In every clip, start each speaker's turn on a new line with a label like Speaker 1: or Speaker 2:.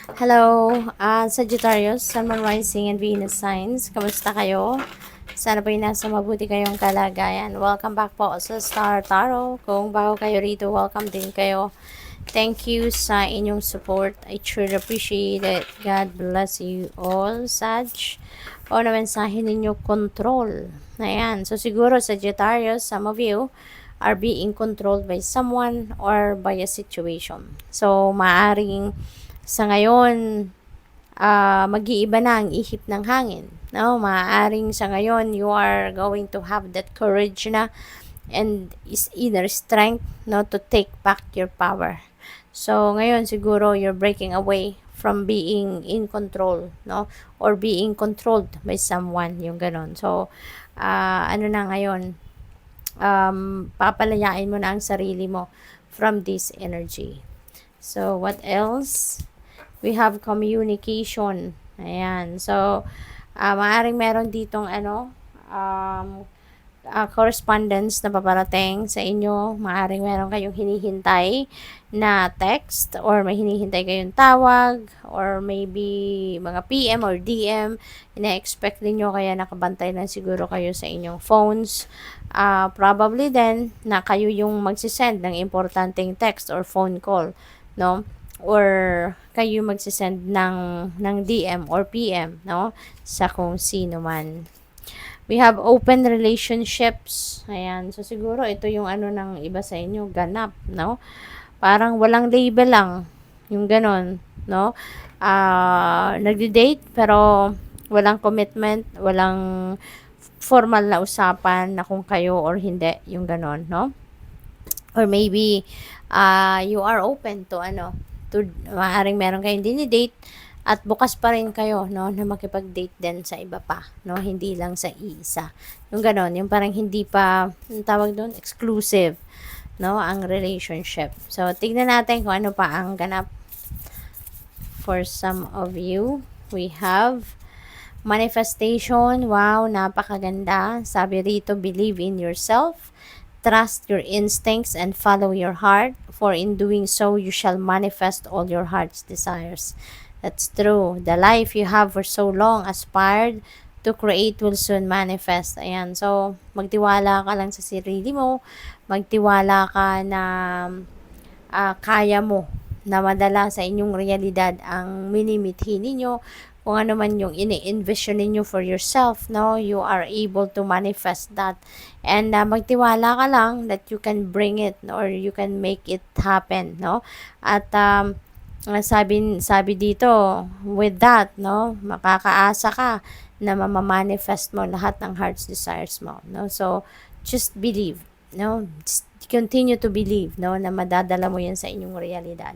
Speaker 1: Hello, Sagittarius, Sun, Moon, Rising, and Venus signs. Kamusta kayo? Sana po'y nasa mabuti kayong kalagayan. Welcome back po sa Star Tarot. Kung bago kayo rito, welcome din kayo. Thank you sa inyong support. I truly appreciate it. God bless you all, Sag. O na mensahe ninyo, control. Ayan. So siguro, Sagittarius, some of you are being controlled by someone or by a situation. So, maaring sa ngayon, mag-iiba na ang ihip ng hangin. No? Maaaring sa ngayon, you are going to have that courage na and is inner strength, no, to take back your power. So, ngayon siguro you're breaking away from being in control, no? Or being controlled by someone, yung ganon. So, ano na ngayon, papalayain mo na ang sarili mo from this energy. So, what else? We have communication. Ayan. So, maaaring meron ditong correspondence na paparating sa inyo. Maaaring meron kayong hinihintay na text or may hinihintay kayong tawag or maybe mga PM or DM. Ina-expect ninyo kaya nakabantay lang siguro kayo sa inyong phones. Probably then na kayo yung magsisend ng importanteng text or phone call, no? Or kayo magsisend ng DM or PM, no? Sa kung sino man. We have open relationships. Ayan. So, siguro, ito yung ano ng iba sa inyo, ganap, no? Parang walang label lang. Yung ganon, no? Nagdi-date, pero walang commitment, walang formal na usapan na kung kayo or hindi, yung ganon, no? Or maybe, you are open to maaaring meron kayong dinidate at bukas pa rin kayo, no, na makipag-date din sa iba pa, no, hindi lang sa iisa. Yung ganon, yung parang hindi pa, yung tawag doon, exclusive, no, ang relationship. So, tignan natin kung ano pa ang ganap for some of you. We have manifestation. Wow, napakaganda. Sabi rito, believe in yourself. Trust your instincts and follow your heart, for in doing so, you shall manifest all your heart's desires. That's true. The life you have for so long aspired to create will soon manifest. Ayan. So, magtiwala ka lang sa sarili mo. Magtiwala ka na kaya mo na madala sa inyong realidad ang minimithi ninyo, kung ano man yung ini-envision ninyo for yourself, no, you are able to manifest that. And magtiwala ka lang that you can bring it, no, or you can make it happen, no. At sabi dito, with that, no, makakaasa ka na mamamanifest mo lahat ng heart's desires mo, no. So, just believe, no, just continue to believe, no, na madadala mo yan sa inyong realidad.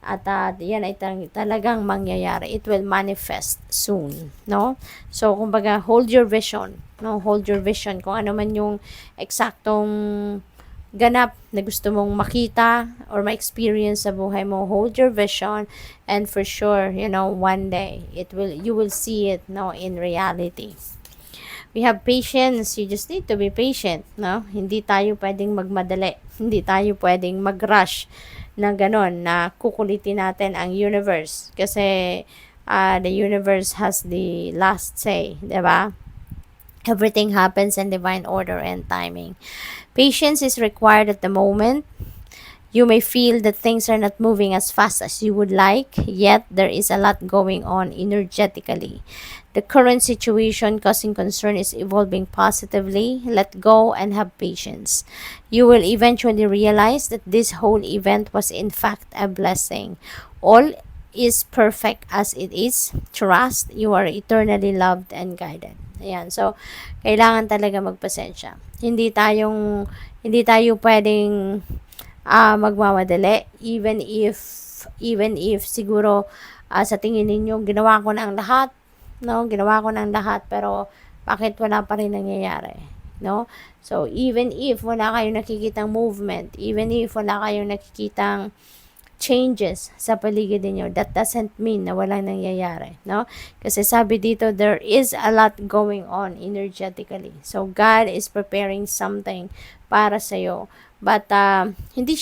Speaker 1: At yan ay talagang mangyayari. It will manifest soon, no? So, kumbaga, hold your vision, no? Hold your vision. Kung ano man yung eksaktong ganap na gusto mong makita or ma-experience sa buhay mo, hold your vision, and for sure, one day, you will see it, no, in reality. We have patience. You just need to be patient, no? Hindi tayo pwedeng magmadali. Hindi tayo pwedeng mag-rush na ganon, na kukulitin natin ang universe. Kasi, the universe has the last say, diba? Everything happens in divine order and timing. Patience is required at the moment. You may feel that things are not moving as fast as you would like, yet there is a lot going on energetically. The current situation causing concern is evolving positively. Let go and have patience. You will eventually realize that this whole event was in fact a blessing. All is perfect as it is. Trust, you are eternally loved and guided. Ayan. So, kailangan talaga magpasensya. Hindi tayo pwedeng magmamadali, even if siguro sa tingin ninyo ginawa ko na ang lahat, no, pero bakit wala pa rin nangyayari, no? So, even if wala kayong nakikitang movement, even if wala kayong nakikitang changes sa paligid niyo, that doesn't mean na walang nangyayari, no? Kasi sabi dito, there is a lot going on energetically. So, God is preparing something para sa'yo. But hindi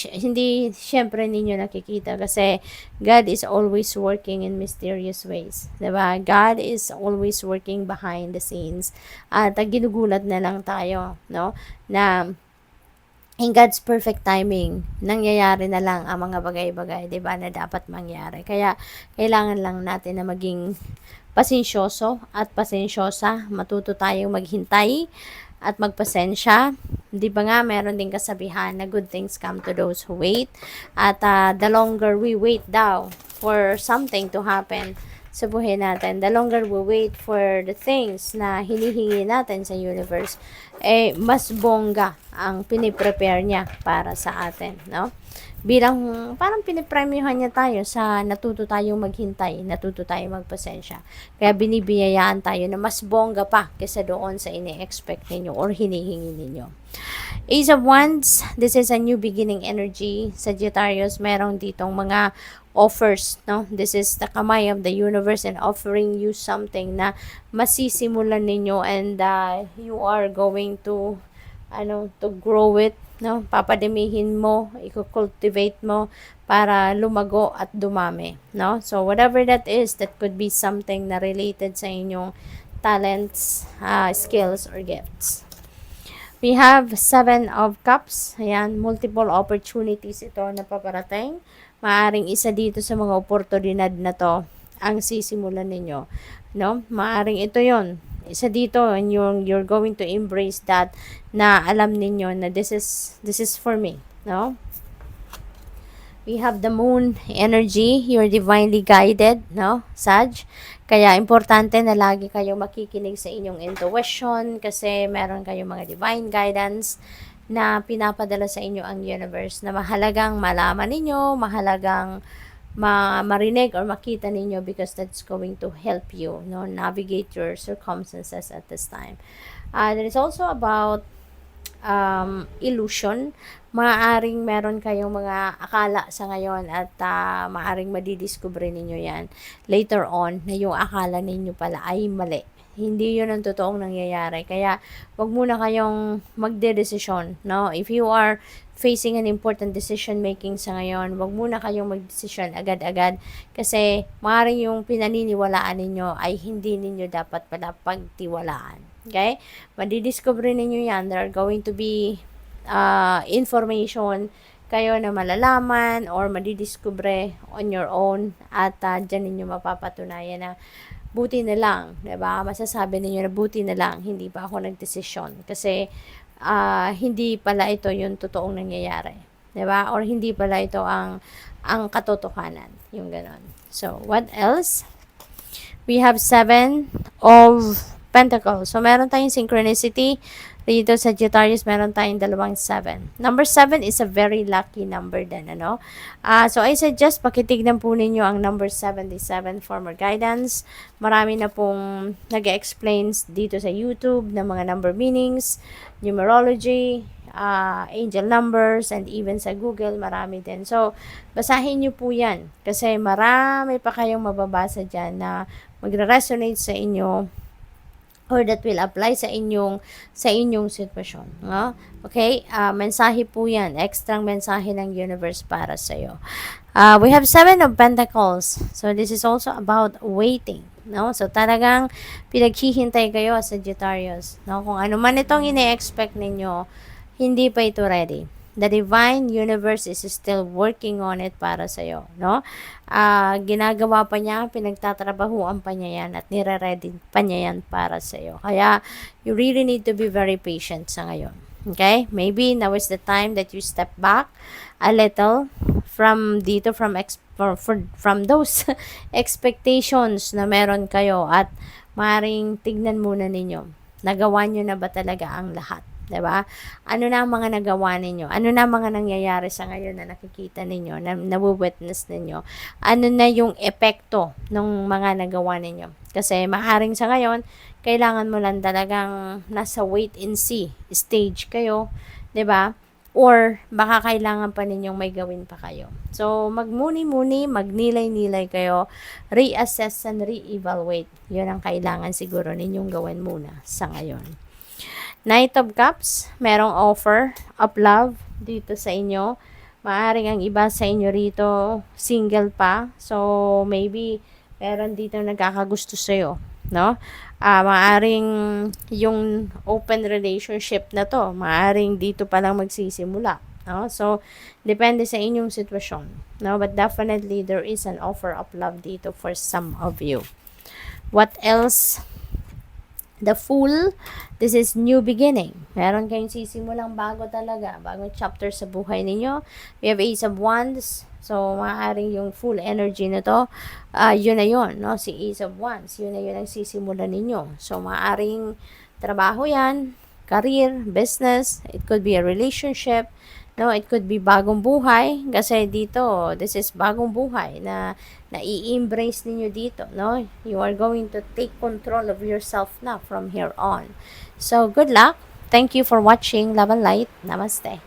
Speaker 1: syempre ninyo nakikita kasi God is always working in mysterious ways. 'Di ba? God is always working behind the scenes. At ginugulat na lang tayo, no? Na in God's perfect timing, nangyayari na lang ang mga bagay-bagay, 'di ba, na dapat mangyari. Kaya kailangan lang natin na maging pasensyoso at pasensyosa, matuto tayong maghintay at magpasensya. 'Di ba nga meron din kasabihan na good things come to those who wait. At the longer we wait daw for something to happen sa buhay natin, the longer we wait for the things na hinihingi natin sa universe, mas bongga ang piniprepare niya para sa atin, no? Bilang parang pinipremyohan niya tayo sa natuto tayong maghintay, natuto tayong magpasensya. Kaya binibiyayaan tayo na mas bongga pa kaysa doon sa ini-expect ninyo or hinihingi ninyo. Ace of Wands, this is a new beginning energy. Sagittarius, merong ditong mga offers, no? This is the kamay of the universe and offering you something na masisimulan ninyo and you are going to grow it, no? Papadamihin mo, i-cultivate mo para lumago at dumami, no? So whatever that is, that could be something na related sa inyong talents, skills or gifts. We have 7 of Cups. Ayan, multiple opportunities ito na paparating. Maaring isa dito sa mga oportunidad na to ang sisimulan ninyo, no? Maaring ito yon, isa dito, and you're going to embrace that, na alam ninyo na this is for me, no? We have the moon energy. You're divinely guided, no, Sag? Kaya importante na lagi kayong makikinig sa inyong intuition kasi meron kayong mga divine guidance na pinapadala sa inyo ang universe na mahalagang malaman ninyo, mahalagang marinig or makita ninyo because that's going to help you, no, navigate your circumstances at this time. There is also about illusion. Maaaring meron kayong mga akala sa ngayon at maaaring madidiscover ninyo yan later on na yung akala ninyo pala ay mali. Hindi yun ang totoong nangyayari. Kaya wag muna kayong magdedesisyon, no? If you are facing an important decision making sa ngayon, wag muna kayong magdesisyon agad-agad kasi maaaring yung pinaniniwalaan ninyo ay hindi ninyo dapat pala pagtiwalaan. Okay? Madidiscover ninyo yan. There are going to be information kayo na malalaman or madidiscover on your own at dyan ninyo mapapatunayan na buti na lang, diba? Masasabi ninyo na buti na lang, hindi pa ako nagdesisyon kasi hindi pala ito yung totoong nangyayari, diba? Or hindi pala ito ang katotohanan, yung ganon. So, what else? We have 7 of Pentacles. So, meron tayong synchronicity. Dito sa Sagittarius, meron tayong 7. Number 7 is a very lucky number din, ano? So, I suggest, pakitignan po ninyo ang number 77 for more guidance. Marami na pong nag-explain dito sa YouTube ng mga number meanings, numerology, angel numbers, and even sa Google, marami din. So, basahin nyo po yan. Kasi marami pa kayong mababasa dyan na magre-resonate sa inyo or that will apply sa inyong sitwasyon, no? Okay? Mensahe po 'yan, extrang mensahe ng universe para sa iyo. We have 7 of Pentacles. So this is also about waiting, no? So talagang pinaghihintay kayo sa Sagittarius, no? Kung ano man itong ine-expect ninyo, hindi pa ito ready. The divine universe is still working on it para sa iyo, no? Ginagawa pa niya, pinagtatrabahuan pa niya yan at nire-ready pa niya yan para sa iyo. Kaya you really need to be very patient sa ngayon. Okay? Maybe now is the time that you step back a little from those expectations na meron kayo at maring tignan muna ninyo. Nagawa niyo na ba talaga ang lahat? Diba? Ano na ang mga nagawa ninyo? Ano na ang mga nangyayari sa ngayon na nakikita ninyo, na nabu-witness ninyo? Ano na yung epekto ng mga nagawa ninyo? Kasi maaaring sa ngayon, kailangan mo lang talagang nasa wait and see stage kayo, 'di ba? Or baka kailangan pa ninyong may gawin pa kayo. So, magmuni-muni, magnilay-nilay kayo, reassess and re-evaluate. 'Yun ang kailangan siguro ninyong gawin muna sa ngayon. Knight of Cups, merong offer of love dito sa inyo. Maaring ang iba sa inyo rito single pa. So, maybe meron dito nagkakagusto sa'yo, no? Maaring yung open relationship na to, maaring dito pa lang magsisimula, no? So, depende sa inyong sitwasyon, no? But definitely, there is an offer of love dito for some of you. What else? The Fool, this is new beginning. Meron kayong sisimulang bago talaga, bagong chapter sa buhay ninyo. We have Ace of Wands. So, maaaring yung full energy na to, yun na yun, no? Si Ace of Wands, yun na yun ang sisimulan ninyo. So, maaaring trabaho yan, career, business, it could be a relationship, no? It could be bagong buhay, kasi dito, this is bagong buhay na i-embrace ninyo dito, no? You are going to take control of yourself na from here on. So, good luck. Thank you for watching Love and Light. Namaste.